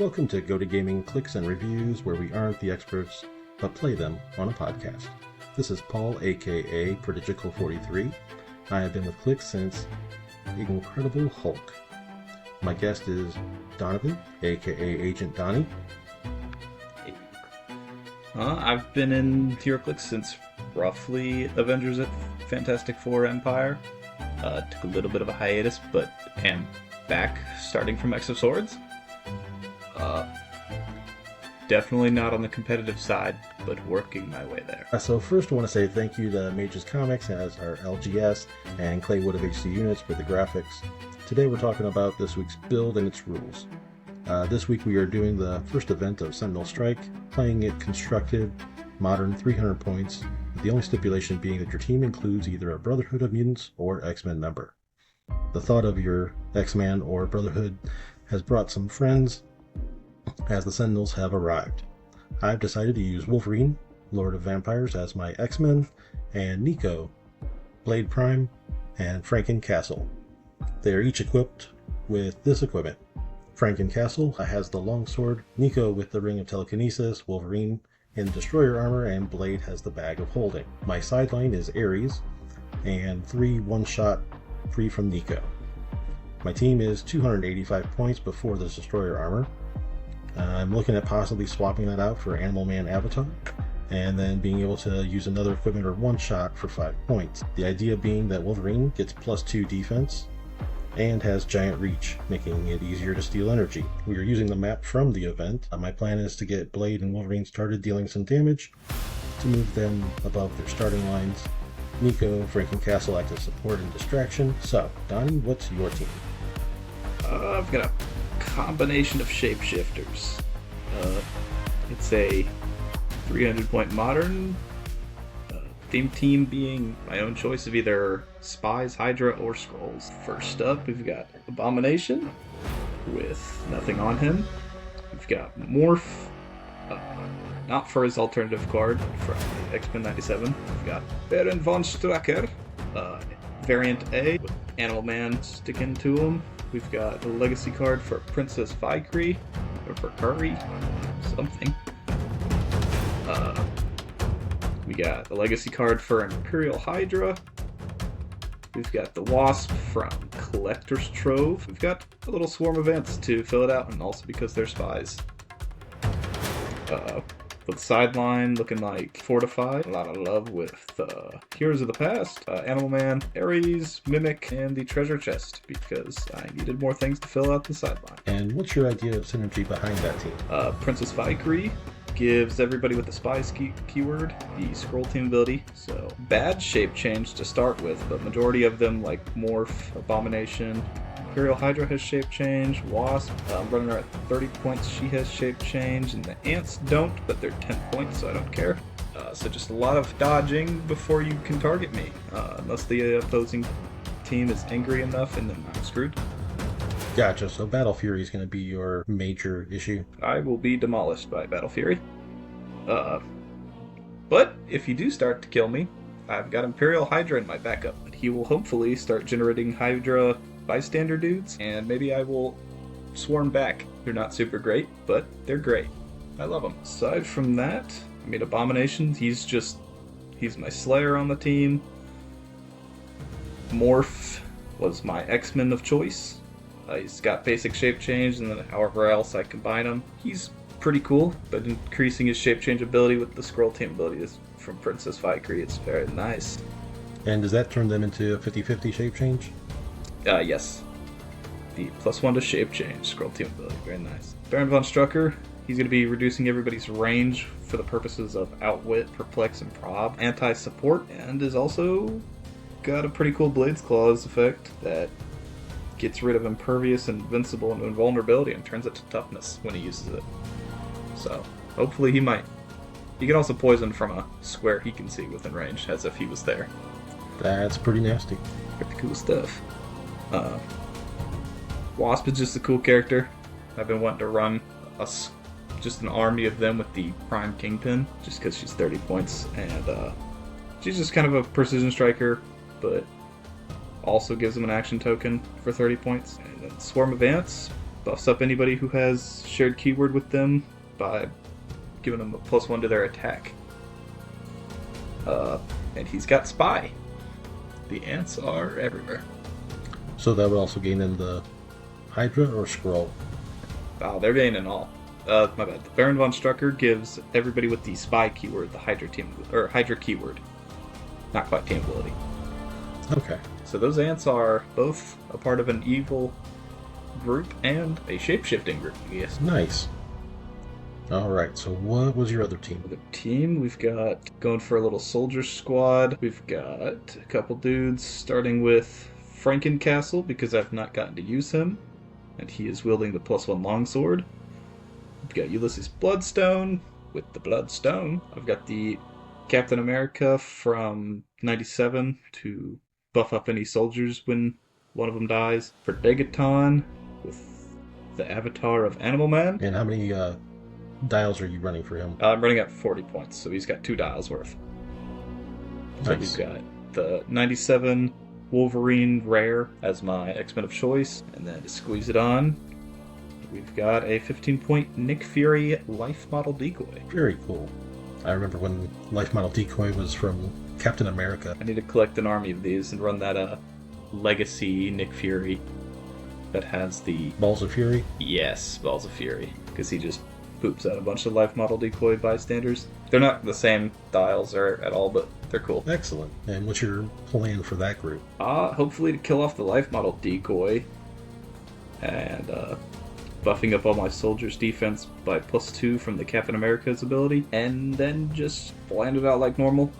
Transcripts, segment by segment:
Welcome to Go to Gaming Clicks and Reviews, where we aren't the experts, but play them on a podcast. This is Paul, aka Prodigical43. I have been with Clicks since Incredible Hulk. My guest is Donovan, aka Agent Donnie. I've been in HeroClix since roughly Avengers at Fantastic Four Empire. Took a little bit of a hiatus, but am back starting from X of Swords. Definitely not on the competitive side, but working my way there. So first I want to say thank you to Mages Comics as our LGS and Claywood of HC Units for the graphics. Today we're talking about this week's build and its rules. This week we are doing the first event of Sentinel Strike, playing it constructed, modern, 300 points, with the only stipulation being that your team includes either a Brotherhood of Mutants or X-Men member. The thought of your X-Man or Brotherhood has brought some friends, as the Sentinels have arrived. I've decided to use Wolverine, Lord of Vampires, as my X-Men, and Nico, Blade Prime, and Franken-Castle. They are each equipped with this equipment. Franken-Castle has the longsword, Nico with the Ring of Telekinesis, Wolverine in Destroyer armor, and Blade has the Bag of Holding. My sideline is Ares, and 3 one-shot free from Nico. My team is 285 points before the Destroyer armor. I'm looking at possibly swapping that out for Animal Man Avatar, and then being able to use another equipment or one shot for 5 points. The idea being that Wolverine gets +2 defense and has giant reach, making it easier to steal energy. We are using the map from the event. My plan is to get Blade and Wolverine started dealing some damage to move them above their starting lines. Nico, Franken-Castle act as support and distraction. So, Donnie, what's your team? I've got a combination of shapeshifters. It's a 300-point modern. Theme team being my own choice of either Spies, Hydra, or Skrulls. First up, we've got Abomination with nothing on him. We've got Morph, not for his alternative card from X-Men 97. We've got Baron von Strucker, variant A with Animal Man sticking to him. We've got a legacy card for Princess Valkyrie, or for Curry, something. We got a legacy card for Imperial Hydra. We've got the Wasp from Collector's Trove. We've got a little swarm of ants to fill it out, and also because they're spies. With sideline looking like Fortified. A lot of love with Heroes of the Past, Animal Man, Ares, Mimic, and the Treasure Chest, because I needed more things to fill out the sideline. And what's your idea of synergy behind that team? Princess Valkyrie gives everybody with the Spies keyword the Skrull team ability, so bad shape change to start with, but majority of them, like Morph, Abomination, Imperial Hydra has shape change, Wasp, running her at 30 points, she has shape change, and the ants don't, but they're 10 points, so I don't care. So just a lot of dodging before you can target me, unless the opposing team is angry enough, and then I'm screwed. Gotcha, so Battle Fury is going to be your major issue. I will be demolished by Battle Fury. But if you do start to kill me, I've got Imperial Hydra in my backup. He will hopefully start generating Hydra bystander dudes, and maybe I will swarm back. They're not super great, but they're great. I love them. Aside from that, I mean, Abomination, he's my Slayer on the team. Morph was my X-Men of choice. He's got basic shape change, and then however else I combine him. He's pretty cool, but increasing his shape change ability with the Skrull team ability is from Princess Valkyrie. It's very nice. And does that turn them into a 50-50 shape change? Yes. The +1 to shape change, Skrull team ability, very nice. Baron von Strucker, he's going to be reducing everybody's range for the purposes of Outwit, Perplex, and Prob. Anti-support, and is also got a pretty cool Blades Claws effect that gets rid of Impervious, Invincible, and Invulnerability and turns it to Toughness when he uses it. So, hopefully he might. He can also poison from a square he can see within range, as if he was there. That's pretty nasty. Pretty cool stuff. Wasp is just a cool character. I've been wanting to run just an army of them with the Prime Kingpin, just because she's 30 points, and she's just kind of a precision striker, but also gives him an action token for 30 points. And then Swarm of Ants, buffs up anybody who has shared keyword with them by giving them a +1 to their attack. And he's got Spy. The ants are everywhere. So that would also gain in the Hydra or Scroll? Wow, they're gaining all. My bad. The Baron von Strucker gives everybody with the Spy keyword the Hydra keyword. Not quite team ability. Okay. So those ants are both a part of an evil group and a shape-shifting group, yes. Nice. Alright, so what was your other team? The team, we've got going for a little soldier squad. We've got a couple dudes, starting with Frankencastle, because I've not gotten to use him, and he is wielding the +1 longsword. We've got Ulysses Bloodstone with the Bloodstone. I've got the Captain America from 97 to buff up any soldiers when one of them dies. Prodigiton with the avatar of Animal Man. And how many dials are you running for him? I'm running at 40 points, so he's got 2 dials worth. So Nice. we've got the 97 Wolverine Rare as my X-Men of choice, and then to squeeze it on, we've got a 15-point Nick Fury Life Model Decoy. Very cool. I remember when Life Model Decoy was from Captain America. I need to collect an army of these and run that Legacy Nick Fury that has the... Balls of Fury? Yes, Balls of Fury, because he just poops out a bunch of Life Model Decoy bystanders. They're not the same dials or at all, but they're cool. Excellent. And what's your plan for that group? Hopefully to kill off the Life Model Decoy and buffing up all my soldiers' defense by +2 from the Captain America's ability, and then just land it out like normal.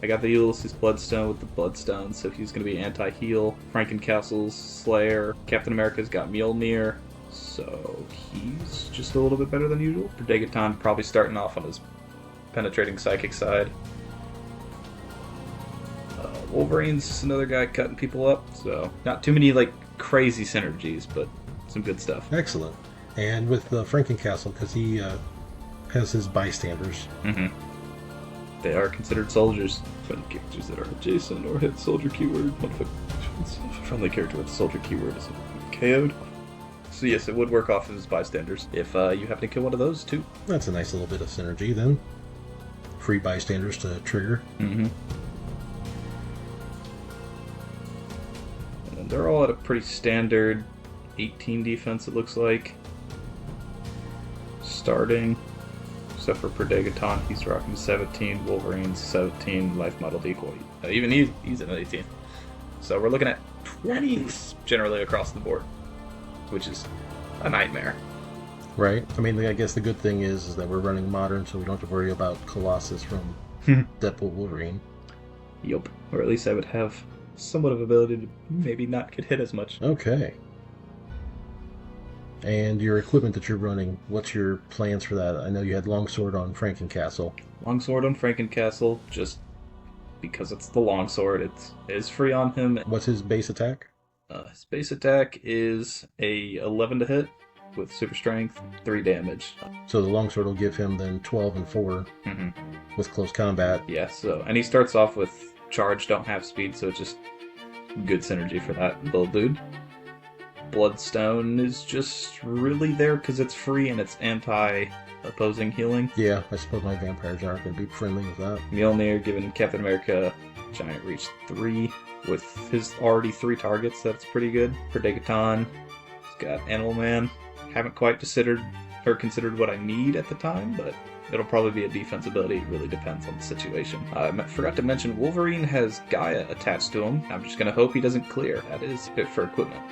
I got the Ulysses Bloodstone with the Bloodstone, so he's going to be anti-heal. Frankencastle's Slayer. Captain America's got Mjolnir, so he's just a little bit better than usual. Prodigiton probably starting off on his penetrating psychic side. Wolverine's another guy cutting people up, so not too many like crazy synergies, but some good stuff. Excellent. And with the Frankencastle, because he has his bystanders. Mm-hmm. They are considered soldiers. Friendly characters that are adjacent or hit soldier keyword. If a friendly character with the soldier keyword is KO'd. So yes, it would work off as bystanders if you happen to kill one of those too. That's a nice little bit of synergy then. Free bystanders to trigger. Mm-hmm. And they're all at a pretty standard 18 defense, it looks like. Starting, except for Prodigiton, he's rocking 17, Wolverine's 17, Life Model Decoy. Even he's at 18. So we're looking at 20s generally across the board, which is a nightmare. Right. I mean, I guess the good thing is that we're running modern, so we don't have to worry about Colossus from Deadpool Wolverine. Yup. Or at least I would have somewhat of ability to maybe not get hit as much. Okay. And your equipment that you're running, what's your plans for that? I know you had Longsword on Frankencastle. Longsword on Frankencastle, just because it's the Longsword, it is free on him. What's his base attack? His base attack is a 11 to hit with super strength, 3 damage. So the Longsword will give him then 12 and 4 with close combat. Yeah, so, and he starts off with charge, don't have speed, so it's just good synergy for that little dude. Bloodstone is just really there because it's free and it's anti-opposing healing. Yeah, I suppose my vampires aren't going to be friendly with that. Mjolnir giving Captain America Giant Reach 3 with his already 3 targets, that's pretty good. Prodigiton, he's got Animal Man. Haven't quite considered what I need at the time, but it'll probably be a defense ability. It really depends on the situation. I forgot to mention Wolverine has Gaia attached to him. I'm just going to hope he doesn't clear. That is fit for equipment.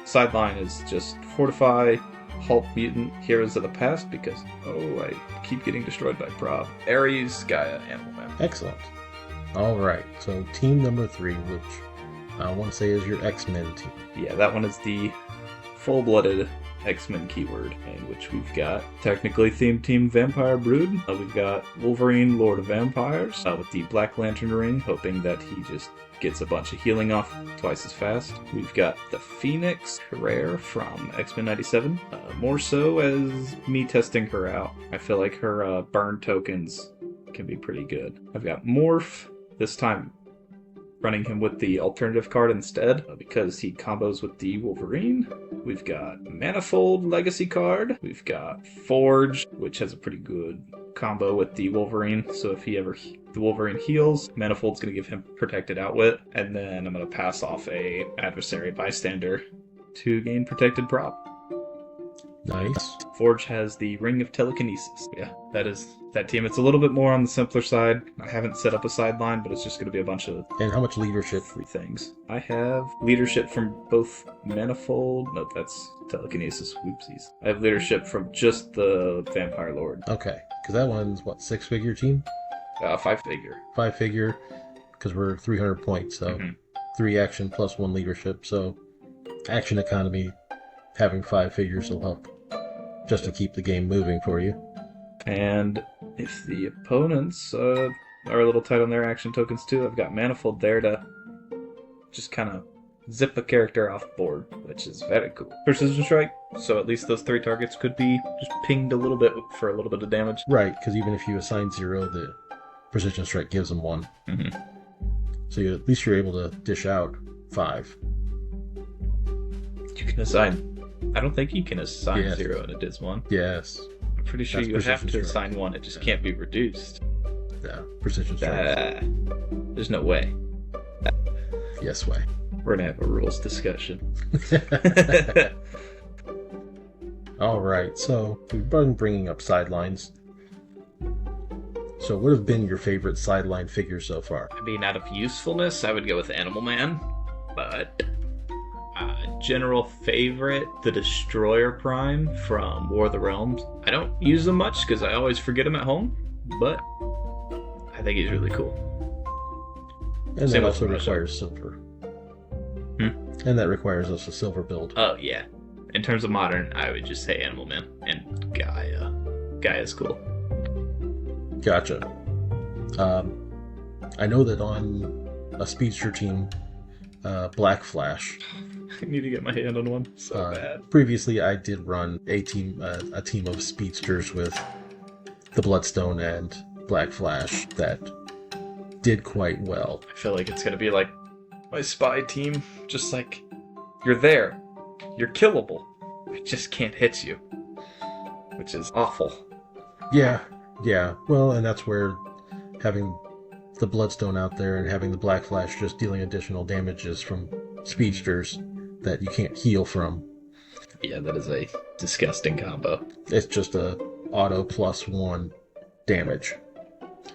Sideline is just Fortify, Hulk Mutant, Heroes of the Past, because, I keep getting destroyed by Prob. Ares, Gaia, Animal Man. Excellent. Alright, so team number 3, which I want to say is your X-Men team. Yeah, that one is the full-blooded X-Men keyword, in which we've got technically themed team Vampire Brood. We've got Wolverine, Lord of Vampires, with the Black Lantern ring, hoping that he just gets a bunch of healing off twice as fast. We've got the Phoenix Rare from X-Men 97, more so as me testing her out. I feel like her burn tokens can be pretty good. I've got Morph, this time running him with the alternative card instead because he combos with the Wolverine. We've got Manifold Legacy card. We've got Forge, which has a pretty good combo with the Wolverine. So if the Wolverine heals, Manifold's going to give him Protected Outwit. And then I'm going to pass off a Adversary Bystander to gain Protected Prop. Nice. Forge has the Ring of Telekinesis. Yeah, that is that team. It's a little bit more on the simpler side. I haven't set up a sideline, but it's just going to be a bunch of And how much leadership? free things. I have leadership from both Manifold. No, that's Telekinesis. Whoopsies. I have leadership from just the Vampire Lord. Okay, because that one's what, 6-figure team? 5-figure. 5-figure, because we're 300 points, so 3 action plus 1 leadership. So action economy, having 5 figures will help just to keep the game moving for you. And if the opponents are a little tight on their action tokens too, I've got Manifold there to just kind of zip a character off board, which is very cool. Precision Strike, so at least those 3 targets could be just pinged a little bit for a little bit of damage. Right, because even if you assign 0, the Precision Strike gives them 1. So at least you're able to dish out 5. You can assign... I don't think you can assign Yes. 0 and it is 1. Yes. I'm pretty sure That's you have Precision to Strike. assign 1, it just can't be reduced. Yeah, Precision Strike. There's no way. Yes way. We're gonna have a rules discussion. All right, so we've been bringing up sidelines. So what have been your favorite sideline figures so far? I mean, out of usefulness, I would go with Animal Man, but general favorite, the Destroyer Prime from War of the Realms. I don't use him much because I always forget him at home, but I think he's really cool. And Same that with also Russia. requires silver. And that requires us a silver build. Oh, yeah. In terms of modern, I would just say Animal Man and Gaia. Gaia's cool. Gotcha. I know that on a speedster team, Black Flash. I need to get my hand on one so bad. Previously, I did run a team of speedsters with the Bloodstone and Black Flash that did quite well. I feel like it's gonna be like my spy team, just like, you're there, you're killable, I just can't hit you, which is awful. Yeah. Well, and that's where having the Bloodstone out there and having the Black Flash just dealing additional damages from speedsters that you can't heal from. Yeah, that is a disgusting combo. It's just a auto +1 damage.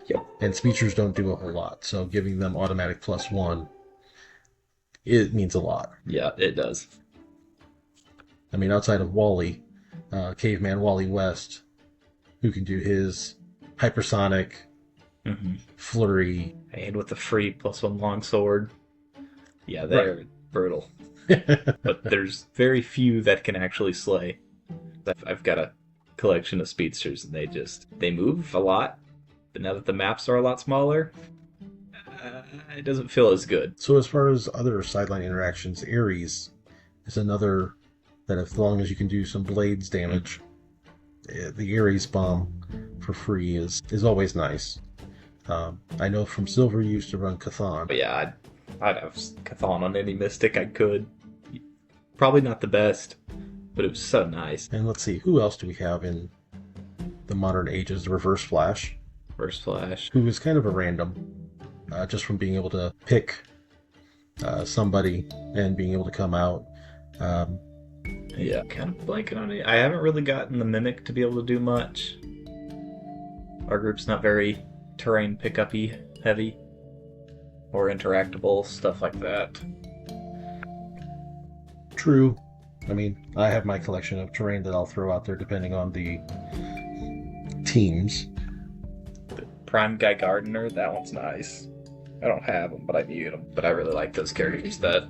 Yep. And speedsters don't do a whole lot, so giving them automatic +1, it means a lot. Yeah, it does. I mean, outside of Wally, Caveman Wally West, who can do his hypersonic, flurry. And with the free +1 longsword. Yeah, they're brutal. But there's very few that can actually slay. I've got a collection of speedsters and they move a lot, but now that the maps are a lot smaller, it doesn't feel as good. So as far as other sideline interactions, Ares is another that as long as you can do some blades damage, the Ares bomb for free is always nice. I know from Silver you used to run Cathan. But yeah, I'd have Cathan on any Mystic I could. Probably not the best, but it was so nice. And let's see, who else do we have in the modern ages? The Reverse Flash. First Flash. Who is kind of a random, just from being able to pick somebody and being able to come out. Yeah, kind of blanking on it. I haven't really gotten the Mimic to be able to do much. Our group's not very terrain pickup-y heavy or interactable, stuff like that. True. I mean, I have my collection of terrain that I'll throw out there depending on the teams. The Prime Guy Gardener, that one's nice. I don't have them, but I need them. But I really like those characters that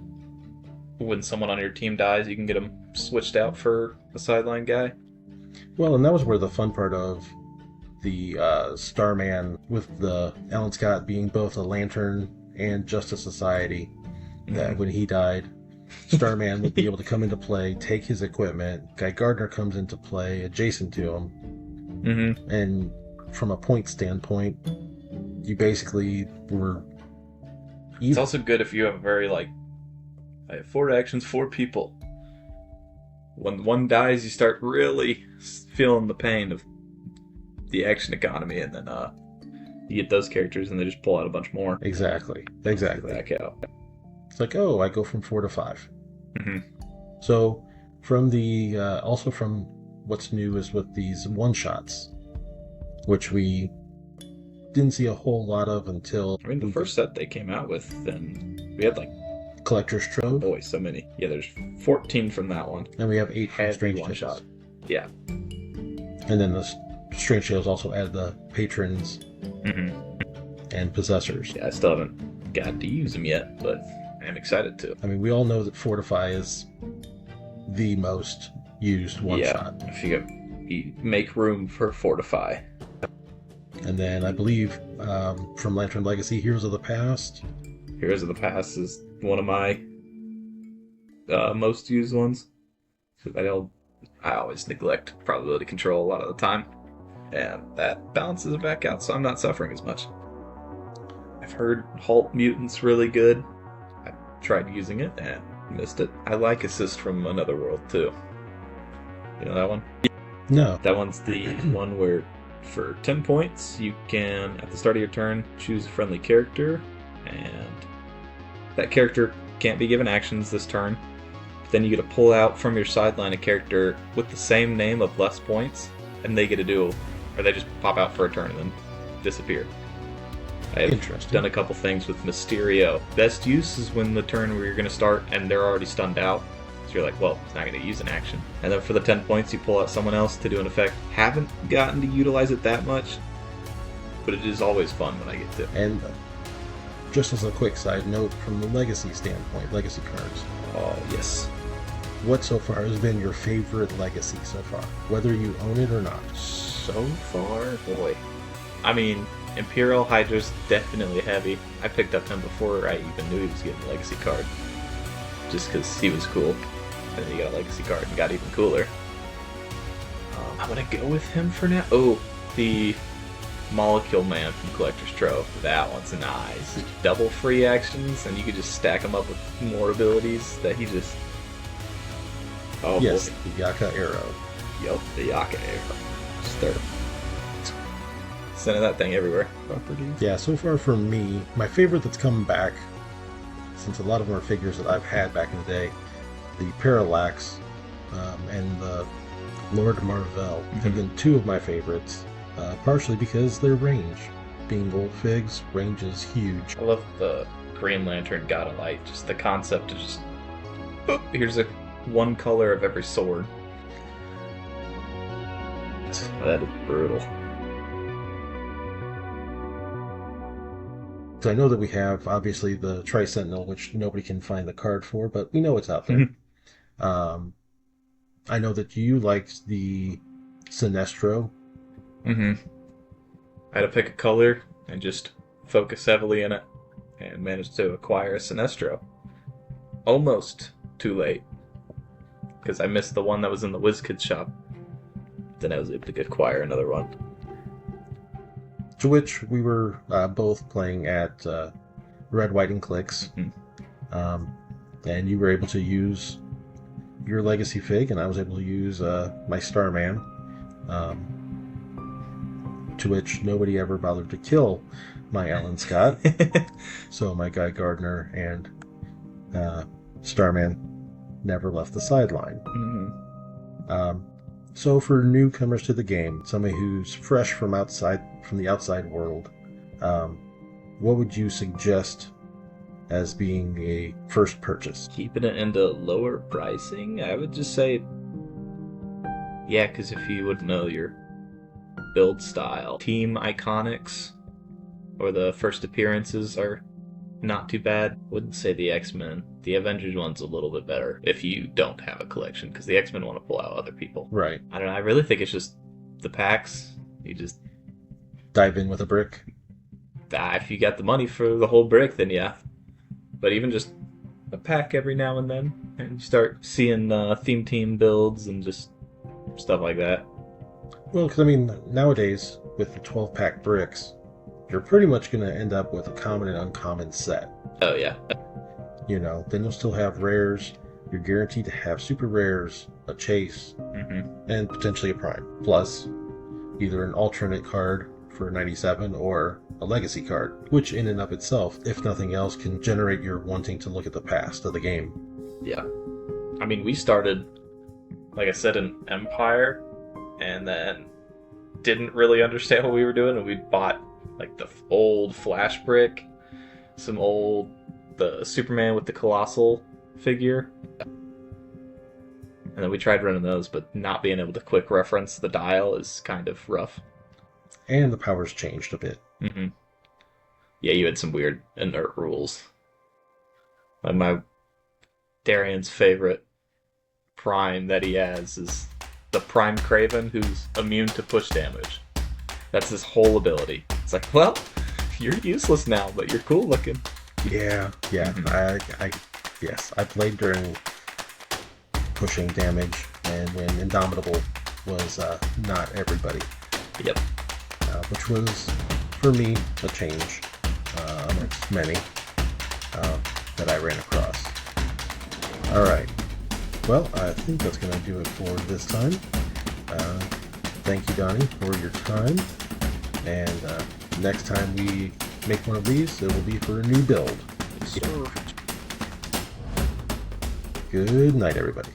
when someone on your team dies, you can get them switched out for a sideline guy. Well, and that was where the fun part of the Starman with the Alan Scott being both a Lantern and Justice Society, that when he died, Starman would be able to come into play, take his equipment, Guy Gardner comes into play adjacent to him, and from a point standpoint, you basically were It's also good if you have I have 4 actions, 4 people. When one dies, you start really feeling the pain of the action economy, and then you get those characters, and they just pull out a bunch more. Exactly. Back out. It's like, oh, I go from 4 to 5. Mm-hmm. So, from the also from what's new is with these one-shots, which we didn't see a whole lot of until... I mean, the first set they came out with, then we had Collector's Trove. boy, so many. Yeah, there's 14 from that one. And we have 8 from Heavy Strange one Tales. shot. Yeah. And then the Strange Tales also added the patrons and possessors. Yeah, I still haven't got to use them yet, but I'm excited to. I mean, we all know that Fortify is the most used one-shot. Yeah, if you make room for Fortify. And then I believe from Lantern Legacy, Heroes of the Past. Heroes of the Past is one of my most used ones. I always neglect probability control a lot of the time. And that balances it back out, so I'm not suffering as much. I've heard Halt Mutant's really good. I tried using it and missed it. I like Assist from Another World too. You know that one? No. That one's the one where for 10 points you can, at the start of your turn, choose a friendly character, and that character can't be given actions this turn. But then you get to pull out from your sideline a character with the same name of less points, and they get to do, or they just pop out for a turn and then disappear. I've done a couple things with Mysterio. Best use is when the turn where you're going to start and they're already stunned out. So you're like, well, it's not going to use an action. And then for the 10 points, you pull out someone else to do an effect. Haven't gotten to utilize it that much, but it is always fun when I get to. And just as a quick side note, from the Legacy standpoint, Legacy cards. Oh, yes. What so far has been your favorite Legacy so far? Whether you own it or not? So far? Boy. I mean, Imperial Hydra's definitely heavy. I picked up him before I even knew he was getting a Legacy card. Just because he was cool. And then he got a Legacy card and got even cooler. I'm going to go with him for now. Oh, the Molecule Man from Collector's Trove. That one's nice. Double free actions, and you can just stack them up with more abilities that he just... Oh, yes, boy. the Yaka Arrow. Yup, the Yaka Arrow. Just start sending that thing everywhere. Properties. Yeah, so far for me, my favorite that's come back, since a lot of them are figures that I've had back in the day, the Parallax and the Lord Marvel have been two of my favorites, partially because their range. Being old figs, range is huge. I love the Green Lantern God of Light, just the concept of just, boop, here's one color of every sword. That is brutal. So I know that we have, obviously, the Tri-Sentinel, which nobody can find the card for, but we know it's out there. I know that you liked the Sinestro. I had to pick a color and just focus heavily in it, and managed to acquire a Sinestro. Almost too late, because I missed the one that was in the WizKids shop. Then I was able to acquire another one. To which we were both playing at Red, White, and Clicks. And you were able to use your Legacy fig, and I was able to use my Starman. To which nobody ever bothered to kill my Alan Scott. So my Guy Gardner and Starman never left the sideline. So for newcomers to the game, somebody who's fresh from the outside world, what would you suggest as being a first purchase? Keeping it into lower pricing, I would just say, yeah, because if you would know your build style, Team Iconics or the first appearances are not too bad. Wouldn't say the X-Men. The Avengers one's a little bit better if you don't have a collection, because the X-Men want to pull out other people. Right. I don't know, I really think it's just the packs. You just dive in with a brick. If you got the money for the whole brick, then yeah. But even just a pack every now and then, and you start seeing theme team builds and just stuff like that. Well, because I mean, nowadays, with the 12-pack bricks, you're pretty much going to end up with a common and uncommon set. Oh yeah. Then you'll still have rares. You're guaranteed to have super rares, a chase, and potentially a prime. Plus, either an alternate card for 97 or a legacy card, which in and of itself, if nothing else, can generate your wanting to look at the past of the game. Yeah. I mean, we started, like I said, in Empire, and then didn't really understand what we were doing, and we bought like the old Flash brick, the Superman with the Colossal figure, and then we tried running those, but not being able to quick reference the dial is kind of rough. And the powers changed a bit. Yeah, you had some weird inert rules. Like my Darian's favorite prime that he has is the Prime Craven, who's immune to push damage. That's his whole ability. It's like, well, you're useless now, but you're cool looking. Yeah. I played during pushing damage, and when Indomitable was not everybody. Yep. Which was, for me, a change amongst many that I ran across. Alright. Well, I think that's going to do it for this time. Thank you, Donnie, for your time. And next time we make one of these, it will be for a new build. Good night, everybody.